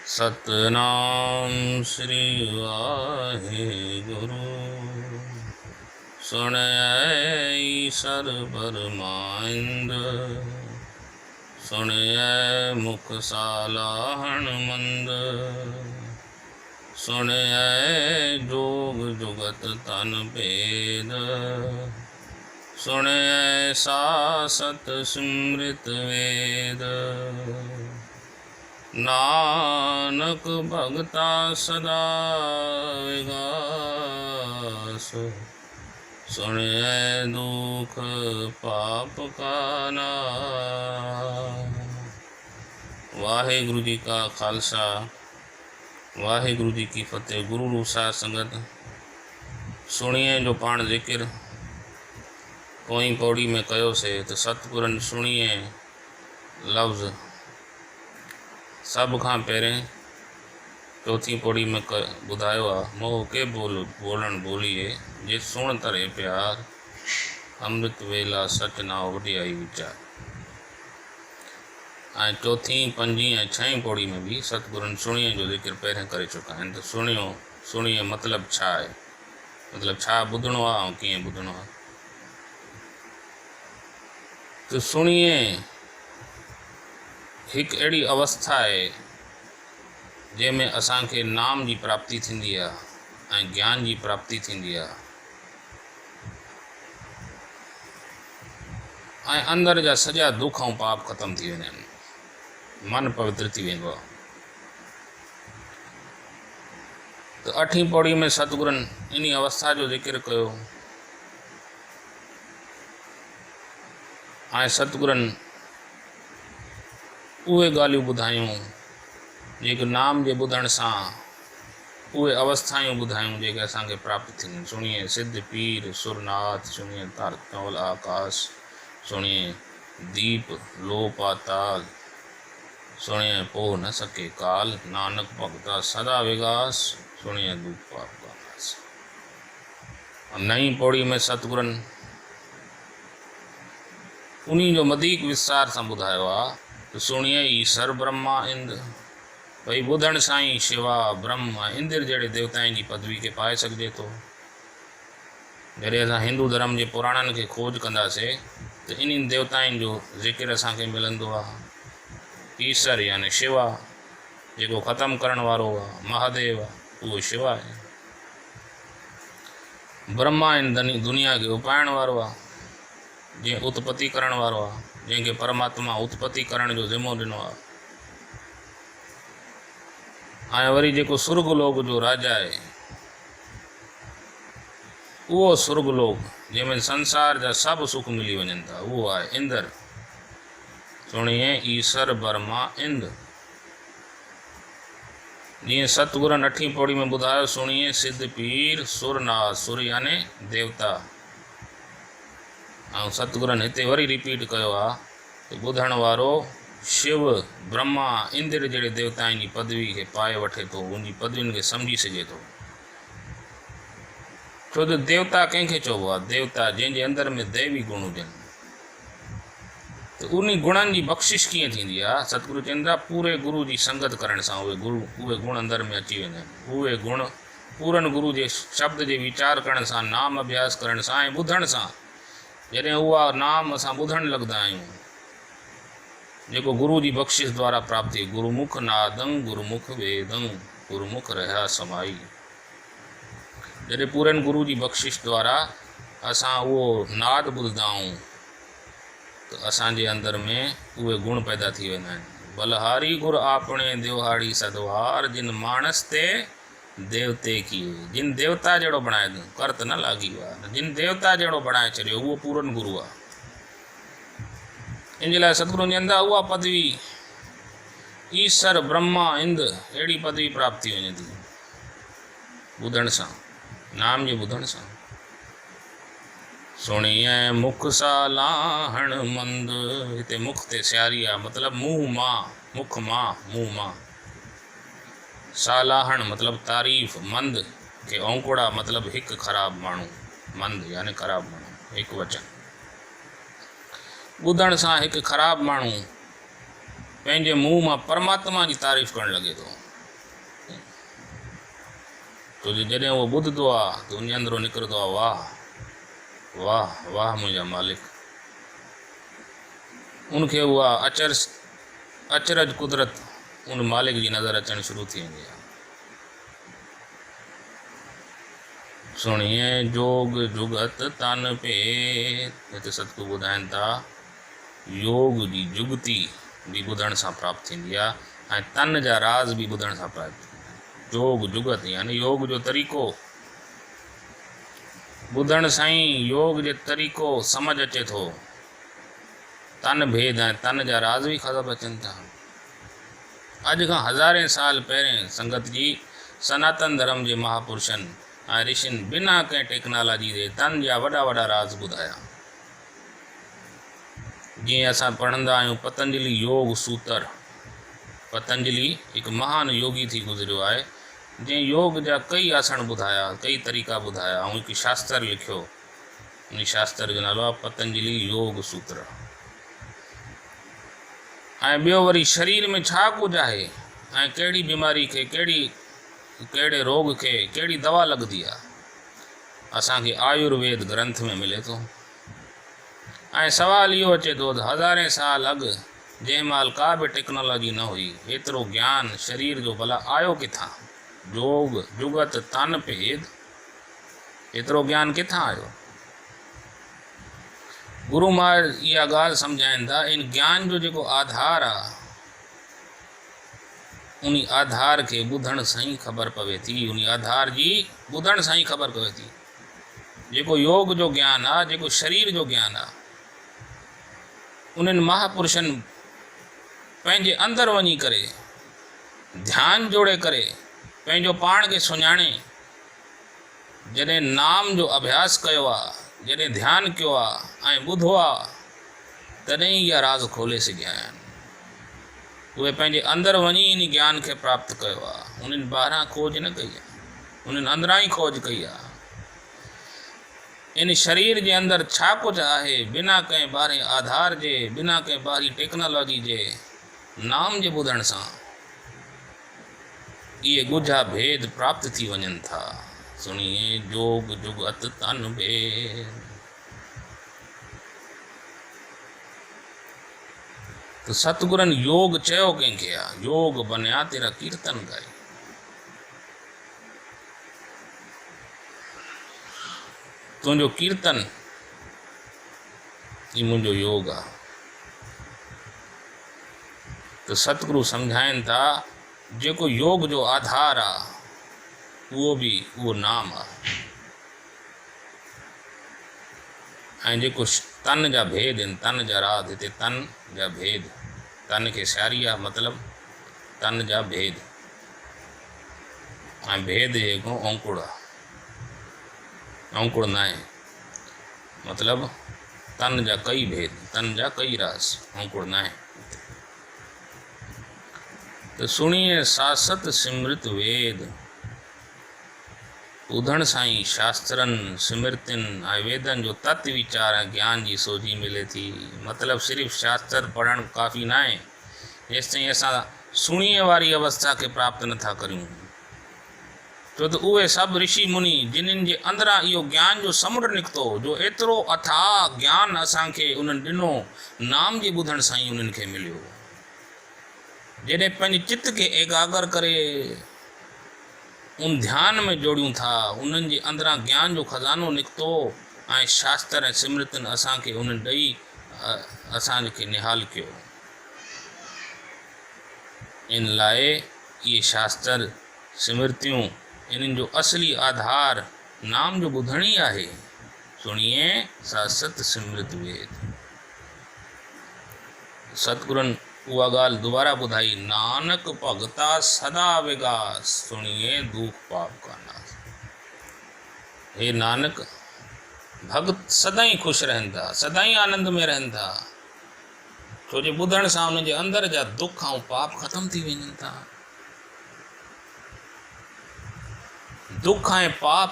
सतनाम श्री वाहेगुरु। सुनय ईसर परमाइंद, सुनय मुख सालाहण मंद, सुनय जोग जुगत तन भेद, सुनय सासत स्मृत वेद। नानक भगता सदा विगास, सुनय दुख पाप का नाश। वाहेगुरु जी का खालसा, वाहेगुरु जी की फतेह। गुरु रूप साध संगत सुनिए जो पाण जिक्र कोई पौड़ी में कयो से, तो सतपुरन सुनिए लफ्ज़ सब खां पहिरें चौथी पौड़ी में ॿुधायो आहे। मोह के बोलण बोलिए, जे सुण तरे प्यार, अमृत वेला सच नाव वॾियाई वीचार। ऐं चौथी पंजी ऐं छहीं पौड़ी में भी सतगुरनि सुणीअ जो ज़िक्र पहिरें करे चुका आहिनि। त सुणीअ मतिलबु छा आहे, मतिलबु छा ॿुधणो आहे ऐं कीअं ॿुधणो आहे। त सुणीअ हिकु अहिड़ी अवस्था आहे जंहिंमें असांखे नाम जी प्राप्ति थींदी आहे ऐं ज्ञान जी प्राप्ति थींदी आहे, ऐं अंदरि जा सॼा दुख ऐं पाप ख़तमु थी वेंदा आहिनि, मन पवित्र थी वेंदो आहे। त अठीं पौड़ी में सतगुरनि इन अवस्था जो ज़िक्र कयो ऐं सतगुरनि उहे ॻाल्हियूं ॿुधायूं जेके नाम जे ॿुधण सां उहे अवस्थायूं ॿुधायूं जेके असांखे प्राप्त थींदियूं। सुणिए सिद्ध पीर सुरनाथ, सुणिए तारतौल आकाश, सुणिए दीप लो पाताल, सुणिए पोह न सके काल, नानक भगता सदा विगास, सुणिए दुख पाप का नाश। नई पौड़ी में सतगुरनि उन्हीं जो वधीक विस्तार सां ॿुधायो आहे। त सुणिए ईसर ब्रह्मा इंद्र, भई ॿुधण सां ई शिवा ब्रह्म इंद्र जहिड़े देवताउनि जी पदवी खे पाए सघिजे थो। जॾहिं असां हिंदू धर्म जे पुराणनि खे खोज कंदासीं त इन्हनि देवताउनि जो ज़िक्र असांखे मिलंदो आहे। ईसर यानी शिवा, जेको ख़तमु करण वारो आहे, महादेव आहे, उहो शिवा आहे। ब्रह्मा इन दुनिया खे उपाइण वारो आहे, जंहिं उत्पत्ति करण वारो आहे, जंहिंखे परमात्मा उत्पत्ति करण जो ज़िम्मो ॾिनो आहे। ऐं वरी जेको सुर्गलोक जो राजा आहे, उहो सुर्गलोक जंहिंमें संसार जा सभु सुख मिली वञनि था, उहो आहे इंद्र। सुणिए ईसर ब्रह्मा इंद्र। जीअं सतगुरनि अठीं पौड़ी में ॿुधायो, सुणिए सिद्ध पीर सुरनाथ, सुर याने देवता। ऐं सतगुरनि हिते वरी रिपीट कयो आहे त ॿुधण वारो शिव ब्रह्मा इंद्र जहिड़े देवताउनि जी पदवी खे पाए वठे थो, उनजी पदवियुनि खे सम्झी सघे थो। छो त देवता कंहिंखे चइबो आहे? देवता जंहिंजे अंदरि में दैवी गुण हुजनि। त उन गुणनि जी बख़्शिश कीअं थींदी आहे? सतगुरु चवनि था पूरे गुरु जी संगत करण सां उहे गुण अंदरि में अची वेंदा आहिनि। उहे गुण पूरन गुरु जे शब्द जे वीचार करण सां, नाम अभ्यास करण सां ऐं ॿुधण सां, जॾहिं उहा नाम असां ॿुधणु लॻंदा आहियूं, जेको गुरु जी बख़्शिश द्वारा प्राप्त थी। गुरुमुख नादं गुरुमुख वेदं, गुरुमुख रहिया समाई। जॾहिं पूरन गुरु जी बख़्शिश द्वारा असां उहो नाद ॿुधंदा आहियूं त असांजे अंदरि में उहे गुण पैदा थी वेंदा आहिनि। बलहारी गुर आपणे दिवहाड़ी सदवार, जिन मानस ते देवते किए। जिन देवता जहिड़ो बणाए, करत न लागी वार, जिन देवता जहिड़ो बणाए छॾियो, उहो पूरन गुरु आहे। इन जे लाइ सतगुरु चवनि था उहा पदवी ईसर ब्रह्मा इंद्र अहिड़ी पदवी प्राप्त थी वञे थी ॿुधण सां, नाम जे ॿुधण सां। सुणिए मुख सालाहण मंद, हिते मुख ते सियारी आहे, मतिलबु मुंहुं मां, मुख मां, मुंहुं मां। सालाहण मतिलबु तारीफ़, मंद के औंकड़ा मतिलबु हिकु ख़राबु माण्हू, मंद यानी ख़राबु माण्हू, हिकु वचन। ॿुधण सां हिकु ख़राबु माण्हू पंहिंजे मुंहुं मां परमात्मा जी तारीफ़ करणु लॻे थो। तो जॾहिं उहो ॿुधंदो आहे त उन अंदरो निकिरंदो आहे, वाह वाह वाह मुंहिंजा मालिक। उनखे उहा अचरज कुदरत उन मालिक जी नज़र अचणु शुरू थी वेंदी आहे। सुणिए जोग जुगत तन पे, हिते सतगुरु ॿुधाइनि था योग जी जुगती भी ॿुधण सां प्राप्त थींदी आहे ऐं तन जा राज़ भी ॿुधण सां प्राप्त थींदा आहिनि। जोग जुगत यानी योग जो तरीक़ो ॿुधण सां ई योग जे तरीक़ो समझ अचे थो, तन भेद ऐं तन जा राज़ भी ख़बर अचनि था। अॼु खां हज़ारें साल पहिरें संगत जी सनातन धर्म जे महापुरुषनि ऐं ऋषिनि बिना कंहिं टेक्नोलॉजी जे तन जा वॾा वॾा राज़ ॿुधाया। जीअं असां पढ़ंदा आहियूं पतंजलि योग सूत्र, पतंजलि हिकु महान योगी थी गुज़रियो आहे जंहिं योग जा कई आसन ॿुधाया, कई तरीक़ा ॿुधाया ऐं हिकु शास्त्र लिखियो। उन शास्त्र जो नालो आहे पतंजलि योग सूत्र। ऐं ॿियो वरी शरीर में छा कुझु आहे ऐं कहिड़ी बीमारी खे कहिड़े रोग खे कहिड़ी दवा लॻंदी आहे, असांखे आयुर्वेद ग्रंथ में मिले थो। ऐं सवाल इहो अचे थो त हज़ारें साल अॻु जंहिं महिल का बि टेक्नोलॉजी न हुई, एतिरो ज्ञान शरीर जो भला आयो किथां? जोग जुगत तन भेद, एतिरो ज्ञान किथां आयो? गुरु महाराज इहा ॻाल्हि सम्झाइनि था, इन ज्ञान जो जेको आधार आहे उन आधार खे ॿुधण सां ई ख़बर पवे थी, उन आधार जी ॿुधण सां ई ख़बर पवे थी। जेको योग जो ज्ञान आहे, जेको शरीर जो ज्ञान आहे, उन्हनि महापुरुषनि पंहिंजे अंदरि वञी करे ध्यानु जोड़े करे पंहिंजो पाण खे सुञाणे जॾहिं नाम जो अभ्यास कयो आहे, जॾहिं ध्यानु कयो आहे ऐं ॿुधो आहे, तॾहिं इहा राज़ खोले सघिया आहिनि। उहे पंहिंजे अंदरि वञी इन ज्ञान खे प्राप्त कयो आहे। उन्हनि ॿाहिरां खोज न कई आहे, उन्हनि अंदरां ई खोज कई आहे। इन शरीर जे अंदरि छा कुझु आहे, बिना कंहिं ॿाहिरें आधार जे, बिना कंहिं ॿाहिरी टेक्नोलॉजी जे, नाम जे ॿुधण सां इहे ॻुझा भेद प्राप्त थी वञनि था। सुनिए जोग जुगत तन भेद। तो सतगुरनि योग चयो कंहिंखे आहे, योग बनिया तेरा कीर्तन गाए। तुंहिंजो कीर्तन ई मुंहिंजो योग आहे। तो सतगुरु सम्झाइनि था जेको योग जो आधार आहे उहो नाम आहे। ऐं जेको तन जा भेद आहिनि, तन जा राज़, हिते तन जा भेद, तन खे सियारी आहे मतिलबु तन जा भेद, ऐं भेद जेको औंकुड़ आहे, औंकुड़ न आहे मतिलबु तन जा कई भेद, तन जा कई राज़, औंकुड़ न आहे। तो सुणिए सासत सिमृत वेद, ॿुधण सां ई शास्त्रनि सिमृतियुनि ऐं वेदनि जो तत्व वीचार ऐं ज्ञान जी सोझी मिले थी। मतिलबु सिर्फ़ु शास्त्र पढ़णु काफ़ी न आहे जेसिताईं असां सुणीअ वारी अवस्था खे प्राप्त नथा करियूं। छो त उहे सभु ऋषि मुनि जिन्हनि जे अंदरां इहो ज्ञान जो समुंड निकितो, जो एतिरो अथाह ज्ञान असांखे उन्हनि ॾिनो, नाम जे ॿुधण सां ई उन्हनि खे मिलियो। जॾहिं पंहिंजे चित्त खे एकाग्र करे उन ध्यान में जोड़ियूं था, उन्हनि जे अंदरां ज्ञान जो खज़ानो निकितो ऐं शास्त्र ऐं सिमृतियुनि असांखे उन्हनि ॾेई असांखे निहाल कयो। इन लाइ इहे शास्त्र सिमृतियूं इन्हनि जो असली आधार नाम जो ॿुधण ई आहे। सुणिए सासत सिमृत वेद। सतगुरनि उहा ॻाल्हि दुबारा ॿुधाई, नानक भगता सदा विगास, सुणिए दुख पाप का नाश। हे नानक, भगत सदाई ख़ुशि रहनि था, सदाई आनंद में रहनि था, छो जो ॿुधण सां उनजे अंदरि जा दुख ऐं पाप ख़तमु थी वञनि था। दुख ऐं पाप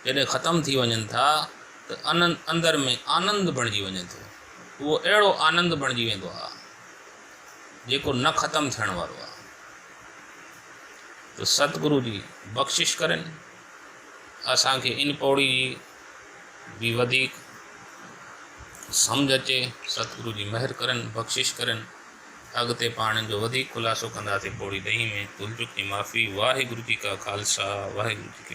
जॾहिं ख़तमु थी वञनि था त अंदरि में आनंद बणिजी वञे थो। उहो अहिड़ो आनंद बणिजी वेंदो आहे जेको न ख़तमु थियण वारो आहे। तो सतगुरु जी बख़्शिश करनि असांखे इन पौड़ी जी भी वधीक सम्झ अचे, सतगुरु जी महिर करनि, बख़्शिश करनि। अॻिते पाण जो वधीक खुलासो कंदासीं पौड़ी 10 में। भुल चुक जी माफ़ी। वाहिगुरु जी का खालसा, वाहिगुरु जी की